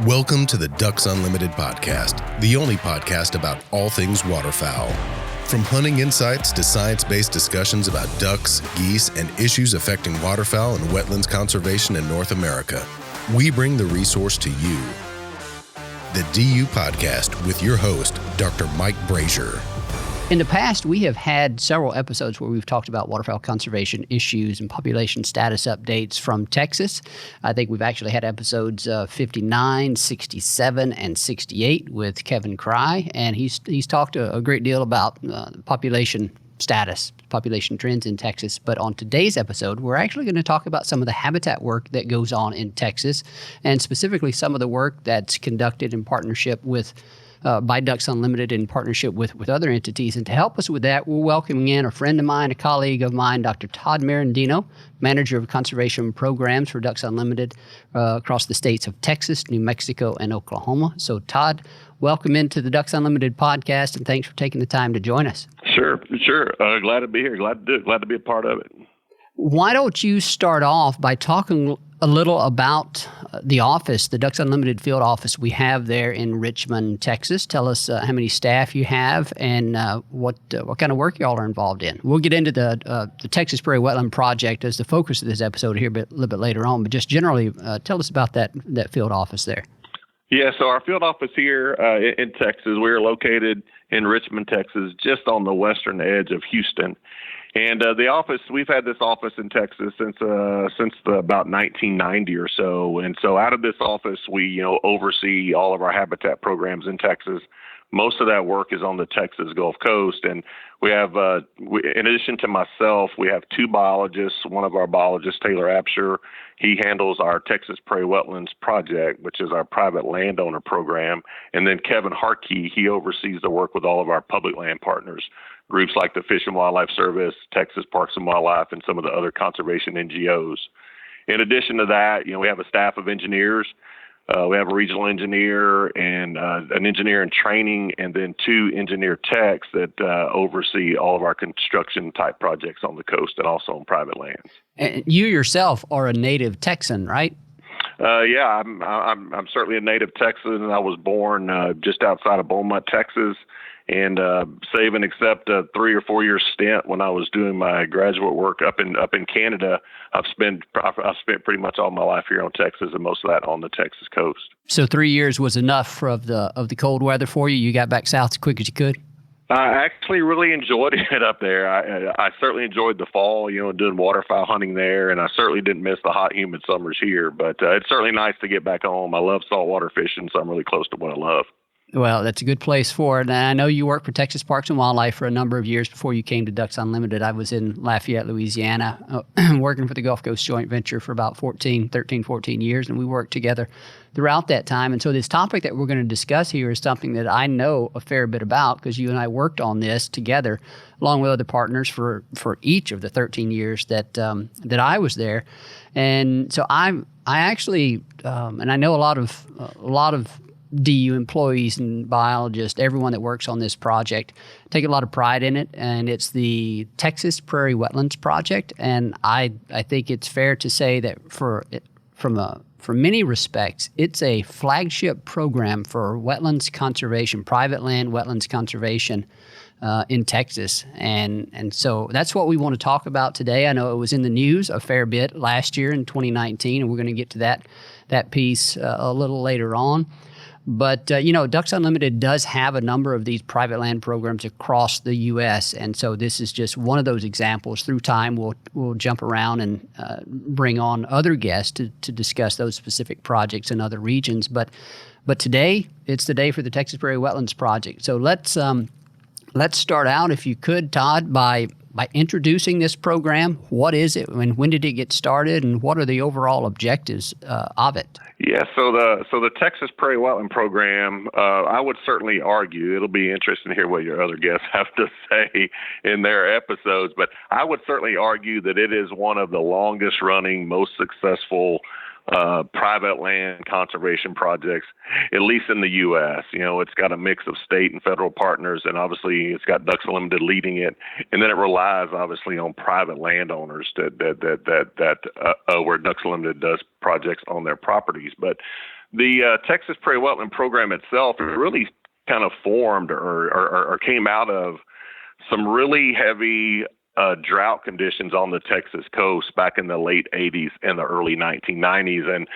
Welcome to the Ducks Unlimited podcast, the only podcast about all things waterfowl. From hunting insights to science-based discussions about ducks, geese, and issues affecting waterfowl and wetlands conservation in North America, we bring the resource to you. The DU Podcast with your host, Dr. Mike Brasher. In the past, we have had several episodes where we've talked about waterfowl conservation issues and population status updates from Texas. I think we've actually had episodes 59, 67, and 68 with Kevin Cry, and he's talked a great deal about population status, population trends in Texas. But on today's episode, we're actually going to talk about some of the habitat work that goes on in Texas, and specifically some of the work that's conducted in partnership with by Ducks Unlimited in partnership with other entities. And to help us with that, we're welcoming in a friend of mine, a colleague of mine, Dr. Todd Merendino, Manager of Conservation Programs for Ducks Unlimited across the states of Texas, New Mexico, and Oklahoma. So Todd, welcome into the Ducks Unlimited podcast, and thanks for taking the time to join us. Sure. Glad to be here. Glad to do it. Glad to be a part of it. Why don't you start off by talking a little about the office, the Ducks Unlimited field office we have there in Richmond, Texas. Tell us how many staff you have and what kind of work y'all are involved in. We'll get into the Texas Prairie Wetlands Project as the focus of this episode here a little bit later on, but just generally tell us about that field office there. Yeah, so our field office here in Texas, we're located in Richmond, Texas, just on the western edge of Houston. And the office, we've had this office in Texas since about 1990 or so. And so out of this office, we oversee all of our habitat programs in Texas. Most of that work is on the Texas Gulf Coast. And we have, in addition to myself, we have two biologists. One of our biologists, Taylor Absher, he handles our Texas Prairie Wetlands Project, which is our private landowner program. And then Kevin Harkey, he oversees the work with all of our public land partners, groups like the Fish and Wildlife Service, Texas Parks and Wildlife, and some of the other conservation NGOs. In addition to that, we have a staff of engineers. We have a regional engineer and an engineer in training, and then two engineer techs that oversee all of our construction type projects on the coast and also on private lands. And you yourself are a native Texan, right? Yeah, I'm certainly a native Texan. I was born just outside of Beaumont, Texas. And save and except a 3 or 4 year stint when I was doing my graduate work up in Canada, I've spent pretty much all my life here on Texas, and most of that on the Texas coast. So 3 years was enough of the cold weather for you? You got back south as quick as you could? I actually really enjoyed it up there. I certainly enjoyed the fall, doing waterfowl hunting there, and I certainly didn't miss the hot, humid summers here. But it's certainly nice to get back home. I love saltwater fishing, so I'm really close to what I love. Well, that's a good place for it. And I know you worked for Texas Parks and Wildlife for a number of years before you came to Ducks Unlimited. I was in Lafayette, Louisiana, working for the Gulf Coast Joint Venture for about 13, 14 years, and we worked together throughout that time. And so this topic that we're going to discuss here is something that I know a fair bit about because you and I worked on this together along with other partners for each of the 13 years that I was there. And so I actually, and I know a lot of DU employees and biologists, everyone that works on this project, take a lot of pride in it, and it's the Texas Prairie Wetlands Project. And I think it's fair to say that for many respects, it's a flagship program for wetlands conservation, private land wetlands conservation in Texas. And so that's what we want to talk about today. I know it was in the news a fair bit last year in 2019, and we're going to get to that piece a little later on. But, Ducks Unlimited does have a number of these private land programs across the U.S., and so this is just one of those examples. Through time, we'll jump around and bring on other guests to discuss those specific projects in other regions. But today, it's the day for the Texas Prairie Wetlands Project. So let's start out, if you could, Todd, by introducing this program. What is it, and when did it get started, and what are the overall objectives of it? Yeah, so the Texas Prairie Wetland Program, I would certainly argue, it'll be interesting to hear what your other guests have to say in their episodes, but I would certainly argue that it is one of the longest running, most successful private land conservation projects, at least in the U.S. It's got a mix of state and federal partners, and obviously it's got Ducks Unlimited leading it, and then it relies obviously on private landowners where Ducks Unlimited does projects on their properties. But the Texas Prairie Wetland Program itself, it really kind of formed or came out of some really heavy drought conditions on the Texas coast back in the late 80s and the early 1990s. And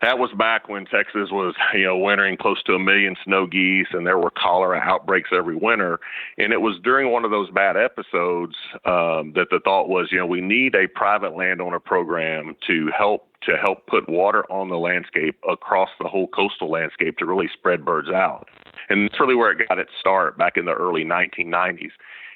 that was back when Texas was, wintering close to 1 million snow geese, and there were cholera outbreaks every winter. And it was during one of those bad episodes that the thought was, we need a private landowner program to help put water on the landscape across the whole coastal landscape to really spread birds out. And that's really where it got its start back in the early 1990s.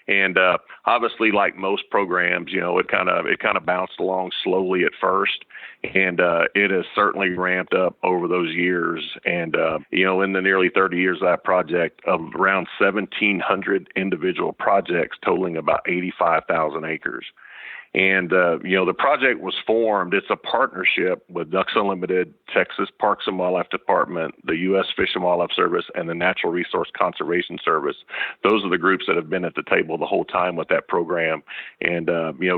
And obviously, like most programs, it kind of bounced along slowly at first, and it has certainly ramped up over those years. And in the nearly 30 years of that project, of around 1,700 individual projects totaling about 85,000 acres. And, the project was formed. It's a partnership with Ducks Unlimited, Texas Parks and Wildlife Department, the U.S. Fish and Wildlife Service, and the Natural Resource Conservation Service. Those are the groups that have been at the table the whole time with that program. And,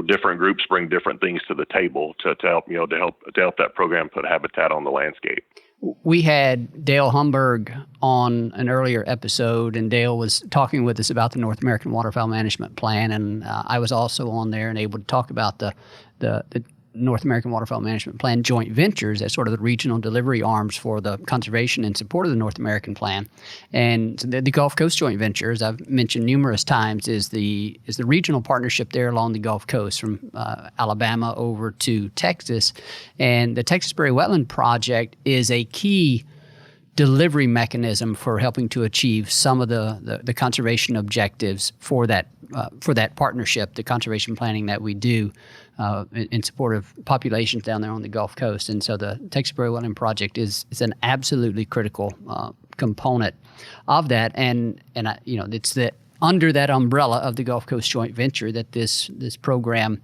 different groups bring different things to the table to help that program put habitat on the landscape. We had Dale Humberg on an earlier episode, and Dale was talking with us about the North American Waterfowl Management Plan, and I was also on there and able to talk about the North American Waterfowl Management Plan joint ventures as sort of the regional delivery arms for the conservation and support of the North American Plan. And the Gulf Coast joint venture, as I've mentioned numerous times, is the regional partnership there along the Gulf Coast from Alabama over to Texas. And the Texas Prairie Wetland Project is a key delivery mechanism for helping to achieve some of the conservation objectives for that partnership, the conservation planning that we do in support of populations down there on the Gulf Coast. And so the Texas Prairie Wetland Project is an absolutely critical component of that. And it's under that umbrella of the Gulf Coast joint venture that this program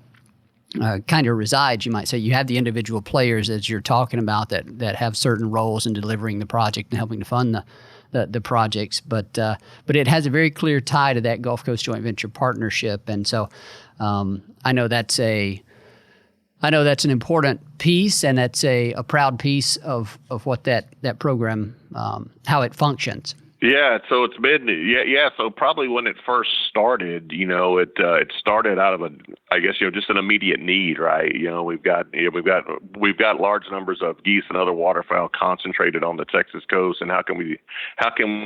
kind of resides. You might say you have the individual players, as you're talking about, that have certain roles in delivering the project and helping to fund the projects, but it has a very clear tie to that Gulf Coast joint venture partnership. And so I know that's an important piece, and that's a proud piece of what that program, how it functions. Yeah, so it's been So probably when it first started, it started out of just an immediate need, right? We've got large numbers of geese and other waterfowl concentrated on the Texas coast, and how can we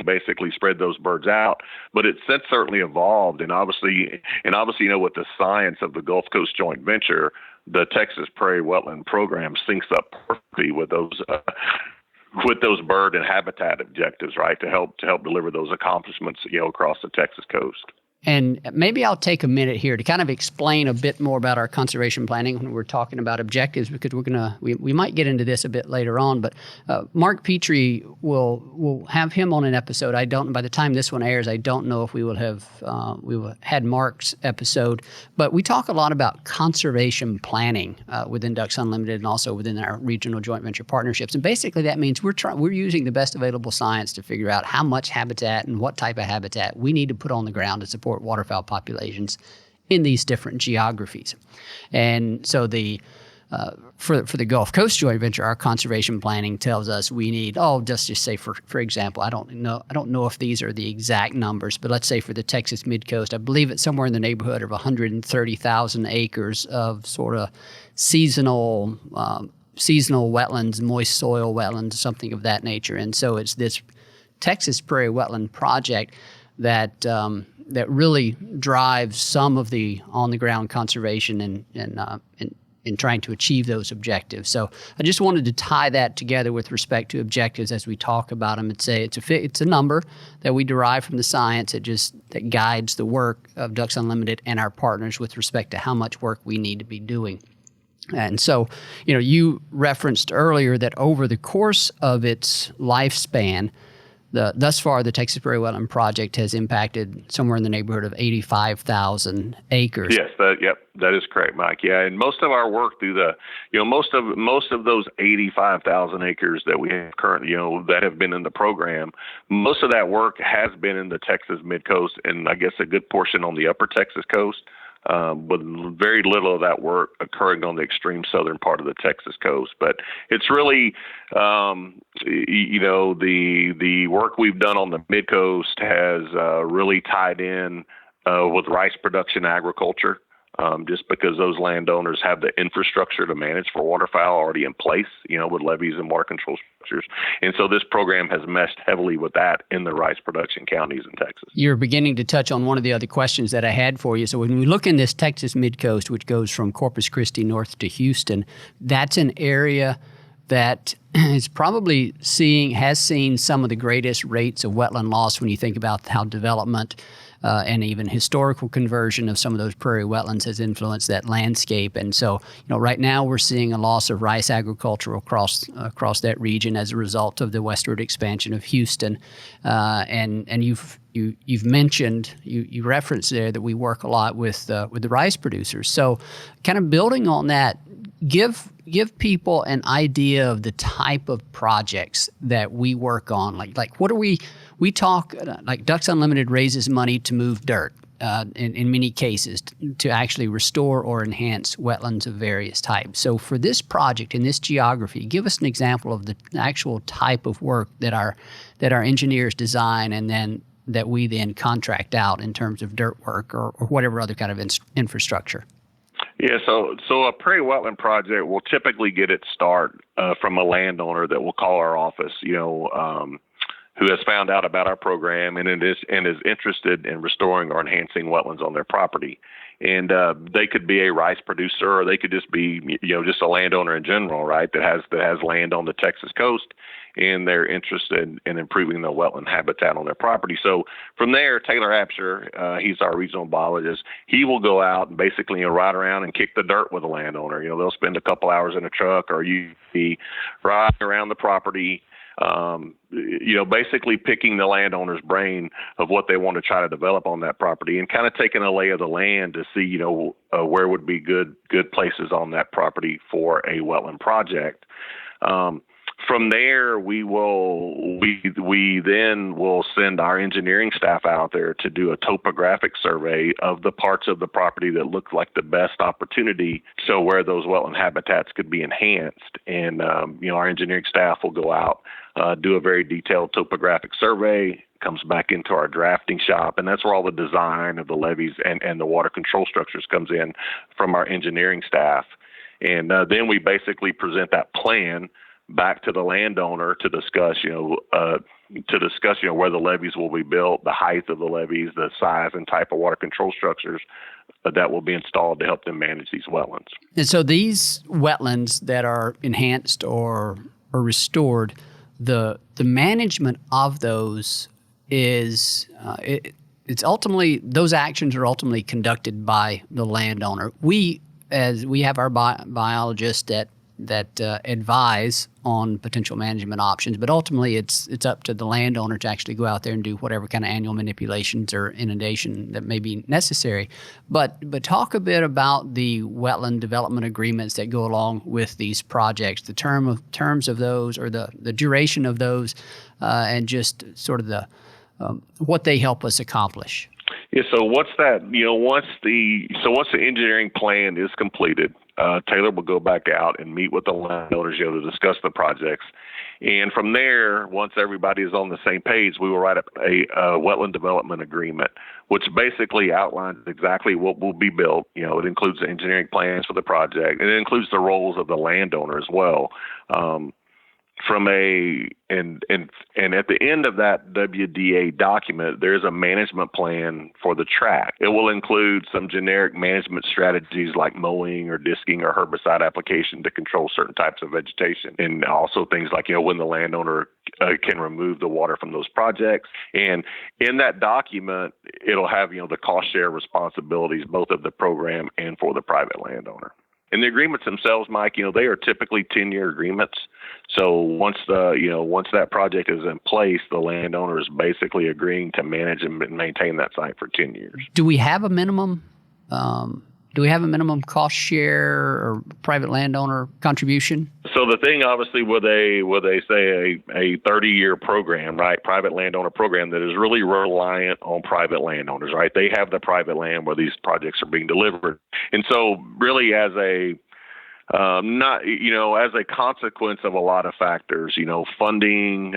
basically spread those birds out? But it's since certainly evolved, and obviously, with the science of the Gulf Coast joint venture, the Texas Prairie Wetland Program syncs up perfectly with those bird and habitat objectives, right, to help deliver those accomplishments, across the Texas coast. And maybe I'll take a minute here to kind of explain a bit more about our conservation planning when we're talking about objectives, because we might get into this a bit later on. But Mark Petrie, we'll have him on an episode. By the time this one airs, I don't know if we will have had Mark's episode. But we talk a lot about conservation planning within Ducks Unlimited and also within our regional joint venture partnerships. And basically that means we're using the best available science to figure out how much habitat and what type of habitat we need to put on the ground to support waterfowl populations in these different geographies. And so for the Gulf Coast joint venture, our conservation planning tells us we need, just say for example, I don't know if these are the exact numbers, but let's say for the Texas Mid-Coast, I believe it's somewhere in the neighborhood of 130,000 acres of sort of seasonal wetlands, moist soil wetlands, something of that nature. And so it's this Texas Prairie Wetland Project that really drives some of the on-the-ground conservation in trying to achieve those objectives. So I just wanted to tie that together with respect to objectives as we talk about them and say it's a number that we derive from the science that guides the work of Ducks Unlimited and our partners with respect to how much work we need to be doing. And so, you referenced earlier that over the course of its lifespan, thus far, the Texas Prairie Wetland Project has impacted somewhere in the neighborhood of 85,000 acres. Yes, that is correct, Mike. Yeah, and most of our work through most of those 85,000 acres that we have currently, that have been in the program, most of that work has been in the Texas Mid-Coast, and I guess a good portion on the Upper Texas coast. With very little of that work occurring on the extreme southern part of the Texas coast. But it's really, the work we've done on the mid-coast has really tied in with rice production agriculture, just because those landowners have the infrastructure to manage for waterfowl already in place, with levees and water control structures. And so this program has meshed heavily with that in the rice production counties in Texas. You're beginning to touch on one of the other questions that I had for you. So when we look in this Texas Mid-Coast, which goes from Corpus Christi north to Houston, that's an area that is probably has seen some of the greatest rates of wetland loss when you think about how development and even historical conversion of some of those prairie wetlands has influenced that landscape. And so, right now we're seeing a loss of rice agriculture across that region as a result of the westward expansion of Houston. And you've mentioned, you referenced there that we work a lot with the rice producers. So, kind of building on that, give people an idea of the type of projects that we work on. Like what are we talk, like Ducks Unlimited raises money to move dirt in many cases to actually restore or enhance wetlands of various types. So for this project in this geography, give us an example of the actual type of work that our engineers design and then that we then contract out in terms of dirt work or whatever other kind of infrastructure. Yeah, so a prairie wetland project will typically get its start from a landowner that will call our office, who has found out about our program and is interested in restoring or enhancing wetlands on their property. And they could be a rice producer, or they could just be, just a landowner in general, right? That has land on the Texas coast, and they're interested in improving the wetland habitat on their property. So from there, Taylor Absher, he's our regional biologist. He will go out and basically ride around and kick the dirt with a landowner. They'll spend a couple hours in a truck or usually ride around the property. Basically picking the landowner's brain of what they want to try to develop on that property and kind of taking a lay of the land to see, where would be good places on that property for a wetland project. From there, we then will send our engineering staff out there to do a topographic survey of the parts of the property that look like the best opportunity, so where those wetland habitats could be enhanced. And our engineering staff will go out, do a very detailed topographic survey, comes back into our drafting shop, and that's where all the design of the levees and the water control structures comes in from our engineering staff. And then we basically present that plan back to the landowner to discuss, where the levees will be built, the height of the levees, the size and type of water control structures that will be installed to help them manage these wetlands. And so these wetlands that are enhanced or restored, the management of those is it's ultimately, those actions are ultimately conducted by the landowner. We have our biologists that advise on potential management options, but ultimately it's up to the landowner to actually go out there and do whatever kind of annual manipulations or inundation that may be necessary. But talk a bit about the wetland development agreements that go along with these projects, the terms of those, or the duration of those, and just sort of the what they help us accomplish. Yeah. So once the engineering plan is completed, Taylor will go back out and meet with the landowners, to discuss the projects. And from there, once everybody is on the same page, we will write up a wetland development agreement, which basically outlines exactly what will be built. It includes the engineering plans for the project, and it includes the roles of the landowner as well. And at the end of that WDA document, there's a management plan for the tract. It will include some generic management strategies like mowing or disking or herbicide application to control certain types of vegetation, and also things like, when the landowner can remove the water from those projects. And in that document, it'll have, the cost share responsibilities, both of the program and for the private landowner. And the agreements themselves, Mike, they are typically 10-year agreements. So once that project is in place, the landowner is basically agreeing to manage and maintain that site for 10 years. Do we have a minimum? Do we have a minimum cost share or private landowner contribution? So the thing, obviously, with say a 30-year program, right, private landowner program that is really reliant on private landowners, right? They have the private land where these projects are being delivered, and so really as a as a consequence of a lot of factors, funding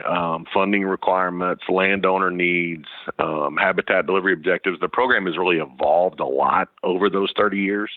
requirements, landowner needs, habitat delivery objectives, the program has really evolved a lot over those 30 years.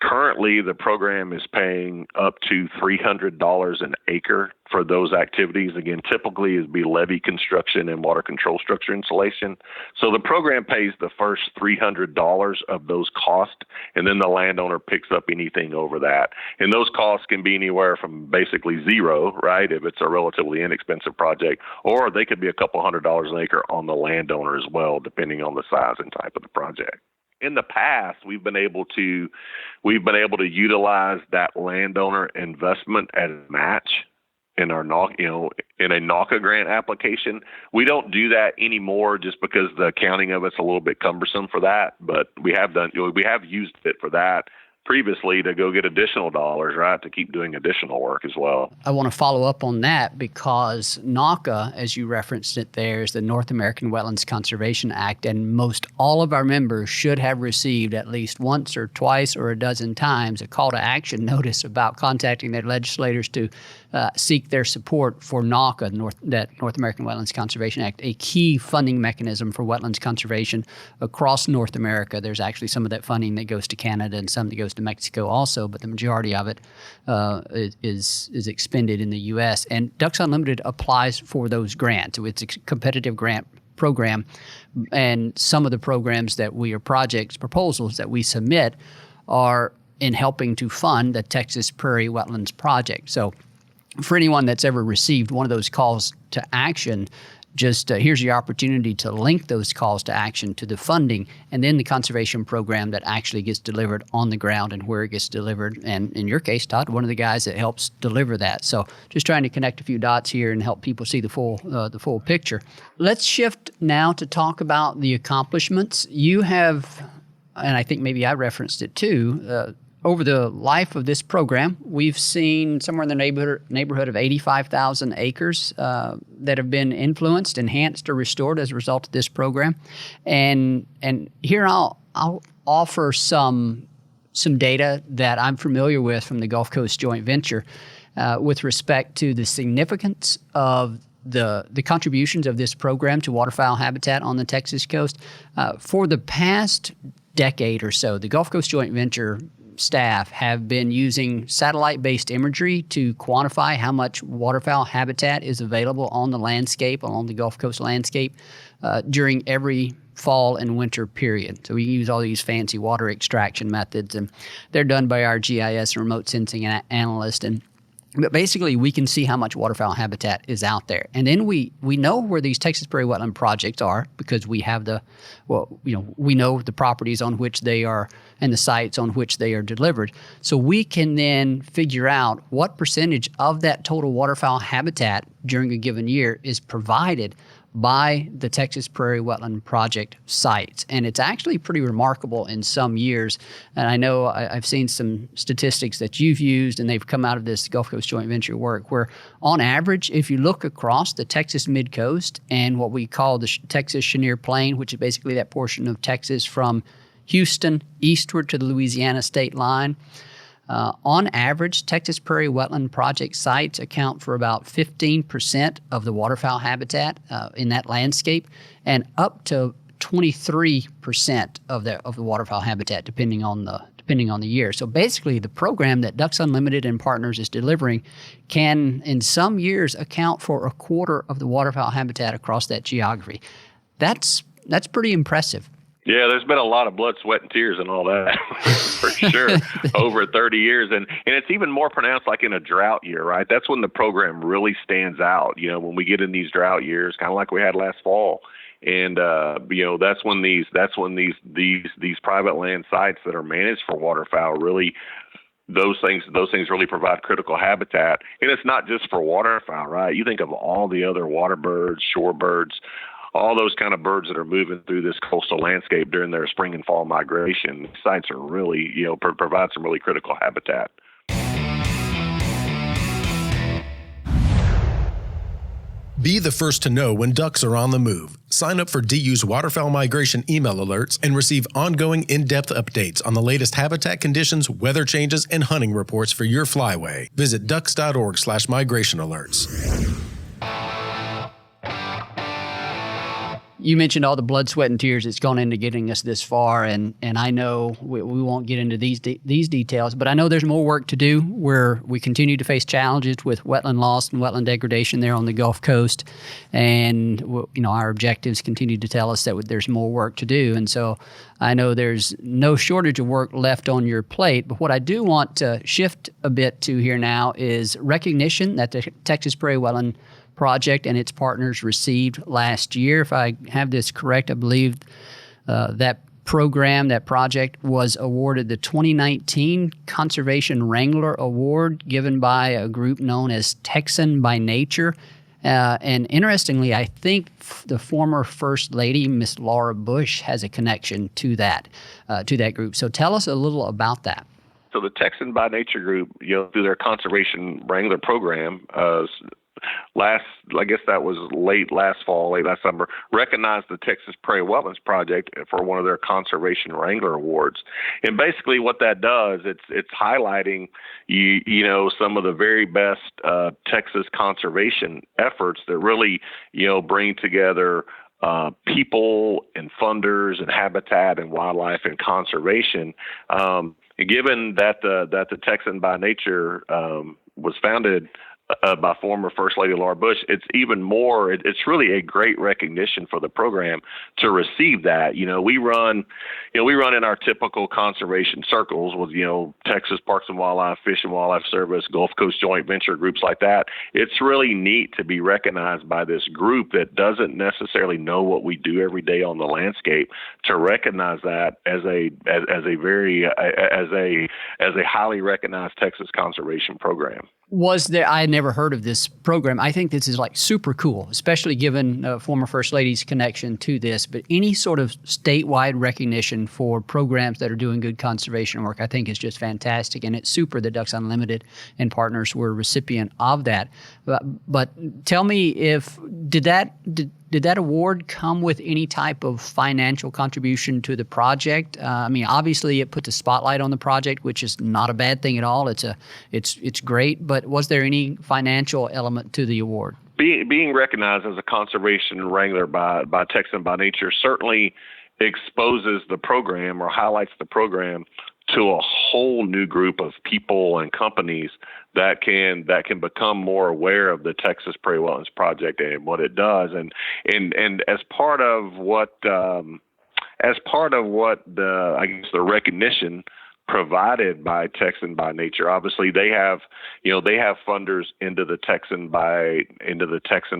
Currently, the program is paying up to $300 an acre for those activities. Again, typically it'd be levee construction and water control structure installation. So the program pays the first $300 of those costs, and then the landowner picks up anything over that. And those costs can be anywhere from basically zero, right, if it's a relatively inexpensive project, or they could be a couple $100 an acre on the landowner as well, depending on the size and type of the project. In the past, we've been able to utilize that landowner investment as a match in our in a NAWCA grant application. We don't do that anymore just because the accounting of it's a little bit cumbersome for that, but we have used it for that previously to go get additional dollars, right, to keep doing additional work as well. I want to follow up on that because NAWCA, as you referenced it there, is the North American Wetlands Conservation Act, and most all of our members should have received at least once or twice or a dozen times a call to action notice about contacting their legislators to seek their support for NAWCA, that North American Wetlands Conservation Act, a key funding mechanism for wetlands conservation across North America. There's actually some of that funding that goes to Canada and some that goes to Mexico also, but the majority of it is expended in the U.S. And Ducks Unlimited applies for those grants. It's a competitive grant program, and some of the programs that proposals that we submit are in helping to fund the Texas Prairie Wetlands Project. So for anyone that's ever received one of those calls to action, just here's your opportunity to link those calls to action to the funding and then the conservation program that actually gets delivered on the ground and where it gets delivered. And in your case, Todd, one of the guys that helps deliver that. So just trying to connect a few dots here and help people see the full picture. Let's shift now to talk about the accomplishments. You have, and I think maybe I referenced it too, over the life of this program, we've seen somewhere in the neighborhood of 85,000 acres that have been influenced, enhanced, or restored as a result of this program. And here I'll offer some data that I'm familiar with from the Gulf Coast Joint Venture with respect to the significance of the contributions of this program to waterfowl habitat on the Texas coast. For the past decade or so, the Gulf Coast Joint Venture staff have been using satellite-based imagery to quantify how much waterfowl habitat is available on the landscape, along the Gulf Coast landscape, during every fall and winter period. So we use all these fancy water extraction methods, and they're done by our GIS and remote sensing analyst. But basically, we can see how much waterfowl habitat is out there. And then we know where these Texas Prairie Wetland projects are because we have we know the properties on which they are and the sites on which they are delivered. So we can then figure out what percentage of that total waterfowl habitat during a given year is provided by the Texas Prairie Wetland Project sites. And it's actually pretty remarkable in some years. And I know I've seen some statistics that you've used, and they've come out of this Gulf Coast Joint Venture work, where on average, if you look across the Texas Mid-Coast and what we call the Texas Chenier Plain, which is basically that portion of Texas from Houston eastward to the Louisiana state line, on average, Texas Prairie Wetland Project sites account for about 15% of the waterfowl habitat in that landscape, and up to 23% of the waterfowl habitat, depending on the year. So basically, the program that Ducks Unlimited and Partners is delivering can, in some years, account for a quarter of the waterfowl habitat across that geography. That's pretty impressive. Yeah, there's been a lot of blood, sweat, and tears and all that, for sure, over 30 years. And it's even more pronounced like in a drought year, right? That's when the program really stands out, when we get in these drought years, kind of like we had last fall. And, that's when these private land sites that are managed for waterfowl really those things really provide critical habitat. And it's not just for waterfowl, right? You think of all the other water birds, shore birds, all those kind of birds that are moving through this coastal landscape during their spring and fall migration. These sites are really, provide some really critical habitat. Be the first to know when ducks are on the move. Sign up for DU's waterfowl migration email alerts and receive ongoing in-depth updates on the latest habitat conditions, weather changes, and hunting reports for your flyway. Visit ducks.org/migration alerts. You mentioned all the blood, sweat, and tears that's gone into getting us this far, and I know we won't get into these details, but I know there's more work to do where we continue to face challenges with wetland loss and wetland degradation there on the Gulf Coast, and our objectives continue to tell us that there's more work to do, and so I know there's no shortage of work left on your plate, but what I do want to shift a bit to here now is recognition that the Texas Prairie Wetland Project and its partners received last year. If I have this correct, I believe that project was awarded the 2019 Conservation Wrangler Award given by a group known as Texan by Nature. And interestingly, I think the former First Lady, Miss Laura Bush, has a connection to that group. So tell us a little about that. So the Texan by Nature group, through their Conservation Wrangler program, I guess that was late last summer, recognized the Texas Prairie Wetlands Project for one of their Conservation Wrangler Awards. And basically what that does, it's highlighting, some of the very best Texas conservation efforts that really, bring together people and funders and habitat and wildlife and conservation. Given that the Texan by Nature was founded by former First Lady Laura Bush, it's even more. It's really a great recognition for the program to receive that. We run in our typical conservation circles with Texas Parks and Wildlife, Fish and Wildlife Service, Gulf Coast Joint Venture groups like that. It's really neat to be recognized by this group that doesn't necessarily know what we do every day on the landscape, to recognize that as a highly recognized Texas conservation program. I had never heard of this program. I think this is super cool, especially given former First Lady's connection to this. But any sort of statewide recognition for programs that are doing good conservation work, I think is just fantastic. And it's super that Ducks Unlimited and partners were a recipient of that. But tell me, did that award come with any type of financial contribution to the project? Obviously it put the spotlight on the project, which is not a bad thing at all. It's great, but was there any financial element to the award? Being recognized as a conservation wrangler by Texan by Nature certainly exposes the program or highlights the program to a whole new group of people and companies that can become more aware of the Texas Prairie Wetlands Project and what it does, and as part of what the recognition provided by Texan by Nature. Obviously, they have funders into the Texan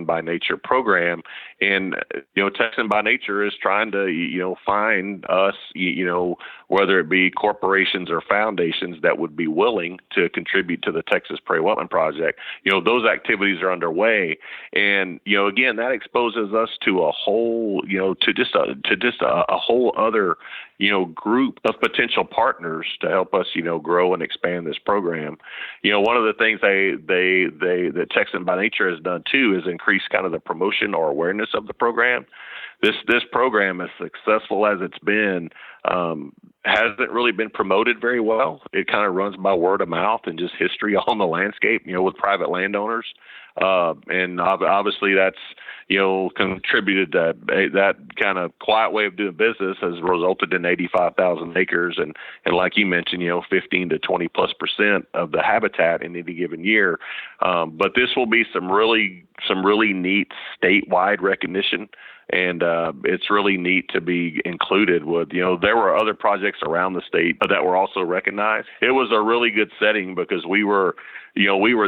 by Nature program, and Texan by Nature is trying to find us, whether it be corporations or foundations that would be willing to contribute to the Texas Prairie Wetland Project. Those activities are underway, and again, that exposes us to a whole a whole other group of potential partners to help us, grow and expand this program. One of the things that Texan by Nature has done too is increase kind of the promotion or awareness of the program. This program, as successful as it's been, hasn't really been promoted very well. It kind of runs by word of mouth and just history on the landscape, with private landowners. And obviously that's, contributed to that kind of quiet way of doing business has resulted in 85,000 acres. And like you mentioned, 15 to 20+% of the habitat in any given year. But this will be some really neat statewide recognition. And it's really neat to be included with, there were other projects around the state that were also recognized. It was a really good setting because we were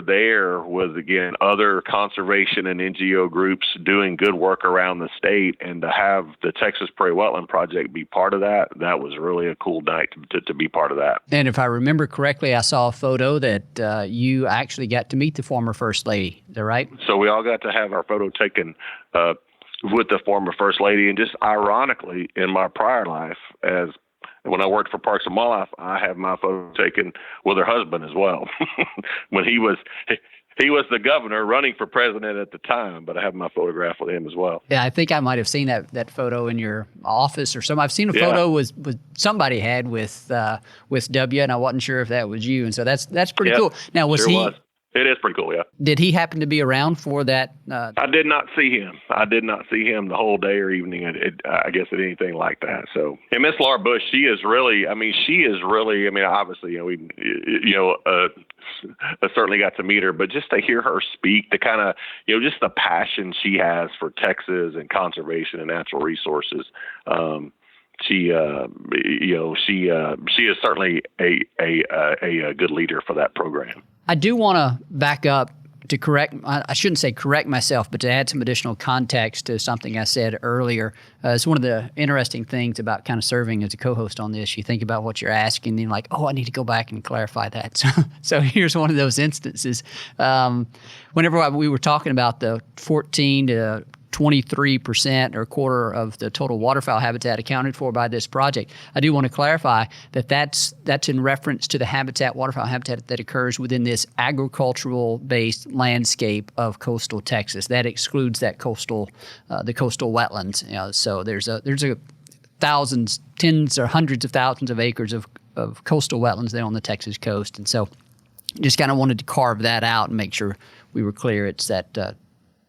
there with, again, other conservation and NGO groups doing good work around the state, and to have the Texas Prairie Wetland Project be part of that was really a cool night to be part of that. And if I remember correctly, I saw a photo that you actually got to meet the former First Lady. Is that right? So we all got to have our photo taken with the former First Lady, and just ironically, in my prior life, when I worked for Parks and Wildlife, I have my photo taken with her husband as well. When he was the governor running for president at the time, but I have my photograph with him as well. Yeah, I think I might have seen that photo in your office or something. I've seen a photo with somebody had with W, and I wasn't sure if that was you. And so that's pretty cool. Now, was he? It is pretty cool, yeah. Did he happen to be around for that? I did not see him. The whole day or evening, I guess, at anything like that. So, and Miss Laura Bush, she is really, obviously, I certainly got to meet her, but just to hear her speak, the kind of, just the passion she has for Texas and conservation and natural resources. She is certainly a good leader for that program. I do want to back up to I shouldn't say correct myself, but to add some additional context to something I said earlier. It's one of the interesting things about kind of serving as a co-host on this. You think about what you're asking, and you're like, oh, I need to go back and clarify that. So here's one of those instances. Whenever we were talking about the 14 to 23% or a quarter of the total waterfowl habitat accounted for by this project, I do want to clarify that that's in reference to the waterfowl habitat that occurs within this agricultural-based landscape of coastal Texas. That excludes the coastal wetlands. So there's a thousands, tens or hundreds of thousands of acres of coastal wetlands there on the Texas coast, and so just kind of wanted to carve that out and make sure we were clear. It's that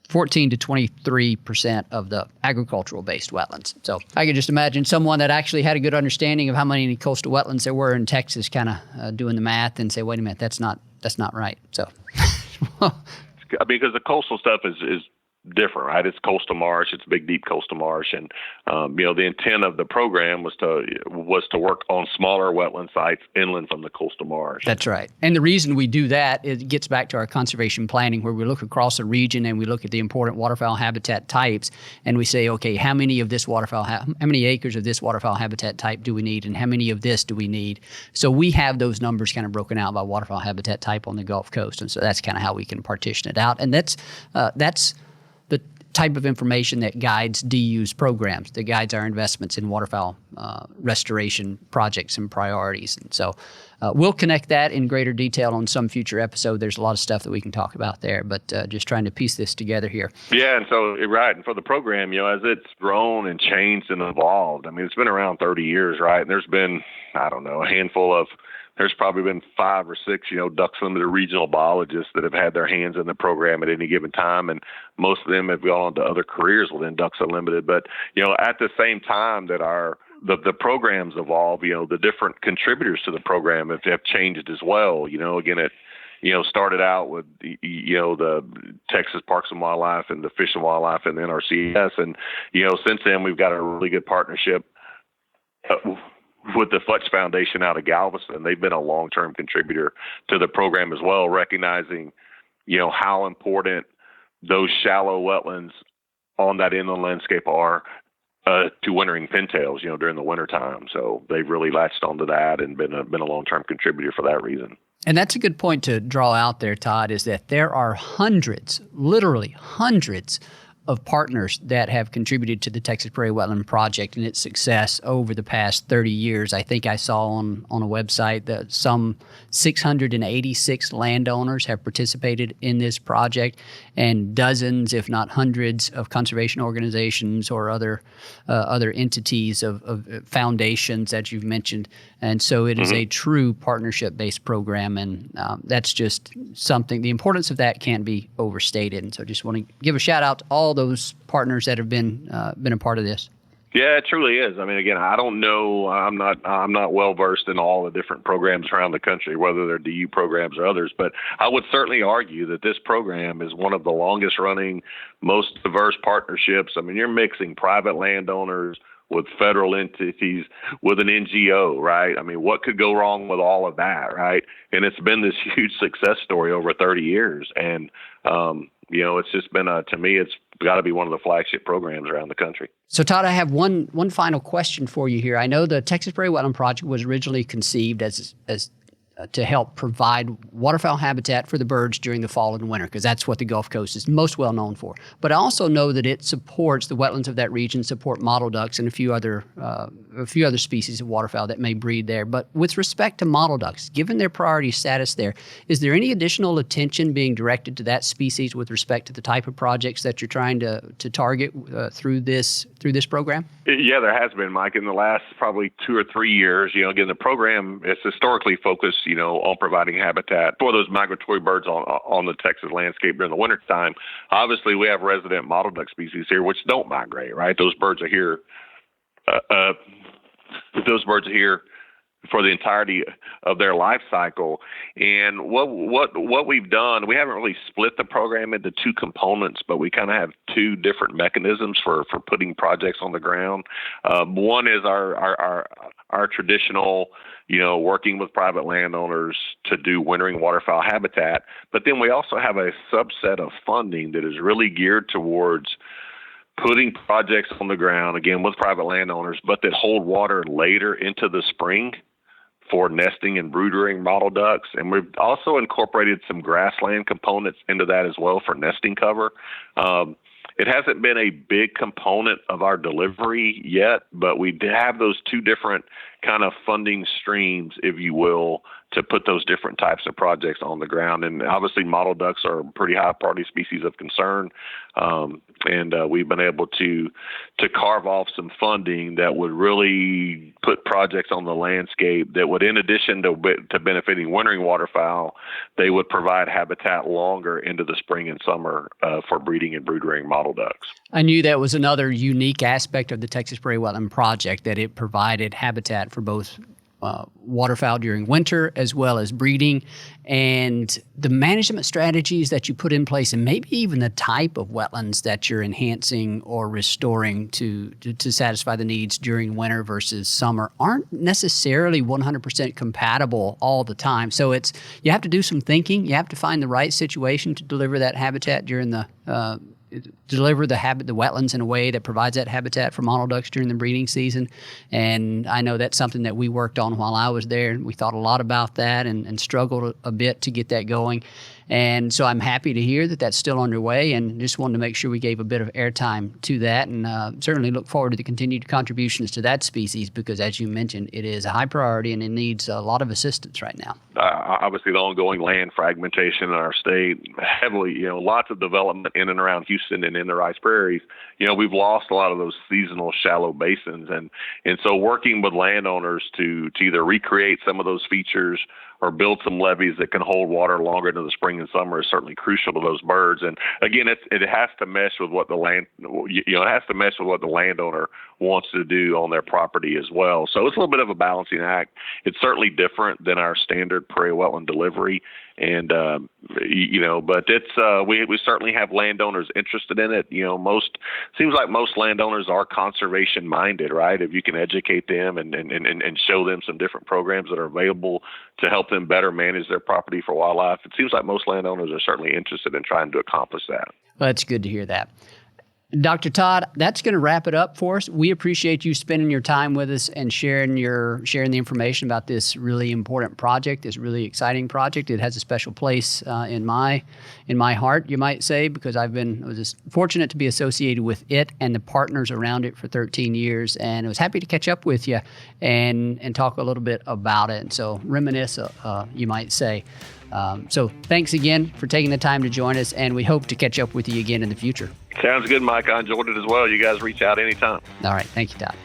14 to 23% of the agricultural-based wetlands. So I could just imagine someone that actually had a good understanding of how many coastal wetlands there were in Texas kind of doing the math and say, wait a minute, that's not right. So, because the coastal stuff is different, right? It's coastal marsh, it's big, deep coastal marsh, and the intent of the program was to work on smaller wetland sites inland from the coastal marsh. That's right. And the reason we do that, it gets back to our conservation planning, where we look across a region and we look at the important waterfowl habitat types, and we say, okay, how many acres of this waterfowl habitat type do we need, and how many of this do we need? So we have those numbers kind of broken out by waterfowl habitat type on the Gulf Coast, and so that's kind of how we can partition it out. And that's the type of information that guides DU's programs, that guides our investments in waterfowl restoration projects and priorities. And so we'll connect that in greater detail on some future episode. There's a lot of stuff that we can talk about there, but just trying to piece this together here. Yeah, and so, right, and for the program, as it's grown and changed and evolved, it's been around 30 years, right? And there's been, there's probably been 5 or 6, Ducks Limited regional biologists that have had their hands in the program at any given time, and most of them have gone on to other careers within Ducks Unlimited. But, at the same time that the programs evolve, the different contributors to the program have changed as well. Again, it started out with the Texas Parks and Wildlife and the Fish and Wildlife and the NRCS, and since then we've got a really good partnership with the Futch Foundation out of Galveston. They've been a long-term contributor to the program as well, recognizing, how important those shallow wetlands on that inland landscape are to wintering pintails, during the wintertime. So they've really latched onto that and been a long-term contributor for that reason. And that's a good point to draw out there, Todd, is that there are literally hundreds of partners that have contributed to the Texas Prairie Wetland Project and its success over the past 30 years. I think I saw on a website that some 686 landowners have participated in this project, and dozens, if not hundreds, of conservation organizations or other entities of foundations that you've mentioned. And so it is a true partnership-based program, and that's just something, the importance of that can't be overstated. And so just want to give a shout out to all those partners that have been a part of this. Yeah, it truly is. I mean, again, I don't know. I'm not well versed in all the different programs around the country, whether they're DU programs or others. But I would certainly argue that this program is one of the longest running, most diverse partnerships. I mean, you're mixing private landowners with federal entities, with an NGO, right? I mean, what could go wrong with all of that, right? And it's been this huge success story over 30 years. And, it's just been, to me, it's got to be one of the flagship programs around the country. So, Todd, I have one final question for you here. I know the Texas Prairie Wetland Project was originally conceived as to help provide waterfowl habitat for the birds during the fall and winter, because that's what the Gulf Coast is most well known for. But I also know that it supports the wetlands of that region, support mottle ducks and a few other species of waterfowl that may breed there. But with respect to mottle ducks, given their priority status there, is there any additional attention being directed to that species with respect to the type of projects that you're trying to target through this program? Yeah, there has been, Mike, in the last probably 2 or 3 years. Again, the program is historically focused, on providing habitat for those migratory birds on the Texas landscape during the wintertime. Obviously, we have resident mottle duck species here, which don't migrate, right? Those birds are here. Those birds are here for the entirety of their life cycle. And what we've done, we haven't really split the program into 2 components, but we kind of have 2 different mechanisms for putting projects on the ground. One is our traditional, working with private landowners to do wintering waterfowl habitat. But then we also have a subset of funding that is really geared towards putting projects on the ground, again, with private landowners, but that hold water later into the spring for nesting and brooding mottle ducks. And we've also incorporated some grassland components into that as well for nesting cover. It hasn't been a big component of our delivery yet, but we have those 2 different kind of funding streams, if you will, to put those different types of projects on the ground. And obviously mottle ducks are a pretty high priority species of concern. And we've been able to carve off some funding that would really put projects on the landscape that would, in addition to benefiting wintering waterfowl, they would provide habitat longer into the spring and summer for breeding and brood-rearing mottle ducks. I knew that was another unique aspect of the Texas Prairie Wetland Project, that it provided habitat for both waterfowl during winter as well as breeding, and the management strategies that you put in place, and maybe even the type of wetlands that you're enhancing or restoring to satisfy the needs during winter versus summer aren't necessarily 100% compatible all the time. So you have to do some thinking. You have to find the right situation to deliver that habitat during the wetlands in a way that provides that habitat for mottle ducks during the breeding season. And I know that's something that we worked on while I was there. We thought a lot about that and struggled a bit to get that going. And so I'm happy to hear that that's still underway, and just wanted to make sure we gave a bit of airtime to that, and certainly look forward to the continued contributions to that species, because as you mentioned, it is a high priority and it needs a lot of assistance right now. Obviously, the ongoing land fragmentation in our state, heavily, lots of development in and around Houston and in the rice prairies. We've lost a lot of those seasonal shallow basins, and so working with landowners to either recreate some of those features or build some levees that can hold water longer into the spring and summer is certainly crucial to those birds. And again, it has to mesh with what the landowner wants to do on their property as well. So it's a little bit of a balancing act. It's certainly different than our standard prairie wetland delivery. And, but it's, we certainly have landowners interested in it. Seems like most landowners are conservation minded, right? If you can educate them and show them some different programs that are available to help them better manage their property for wildlife, it seems like most landowners are certainly interested in trying to accomplish that. Well, that's good to hear that. Dr. Todd, that's going to wrap it up for us. We appreciate you spending your time with us and sharing the information about this really important project, this really exciting project. It has a special place in my heart, you might say, because I was just fortunate to be associated with it and the partners around it for 13 years, and I was happy to catch up with you and talk a little bit about it. And so reminisce, you might say. So thanks again for taking the time to join us, and we hope to catch up with you again in the future. Sounds good, Mike. I enjoyed it as well. You guys reach out anytime. All right. Thank you, Todd.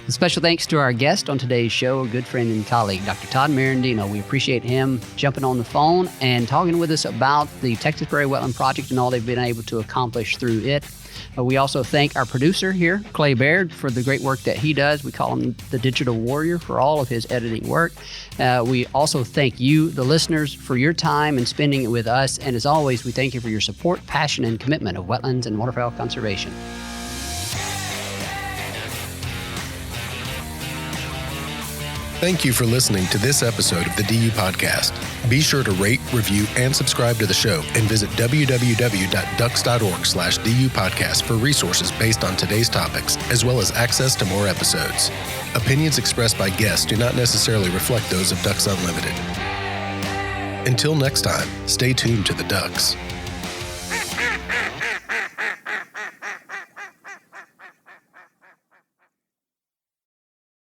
Special thanks to our guest on today's show, a good friend and colleague, Dr. Todd Merendino. We appreciate him jumping on the phone and talking with us about the Texas Prairie Wetland Project and all they've been able to accomplish through it. We also thank our producer here, Clay Baird, for the great work that he does. We call him the Digital Warrior for all of his editing work. We also thank you, the listeners, for your time and spending it with us. And as always, we thank you for your support, passion, and commitment of wetlands and waterfowl conservation. Thank you for listening to this episode of the DU Podcast. Be sure to rate, review, and subscribe to the show and visit www.ducks.org/DU Podcast for resources based on today's topics, as well as access to more episodes. Opinions expressed by guests do not necessarily reflect those of Ducks Unlimited. Until next time, stay tuned to the Ducks.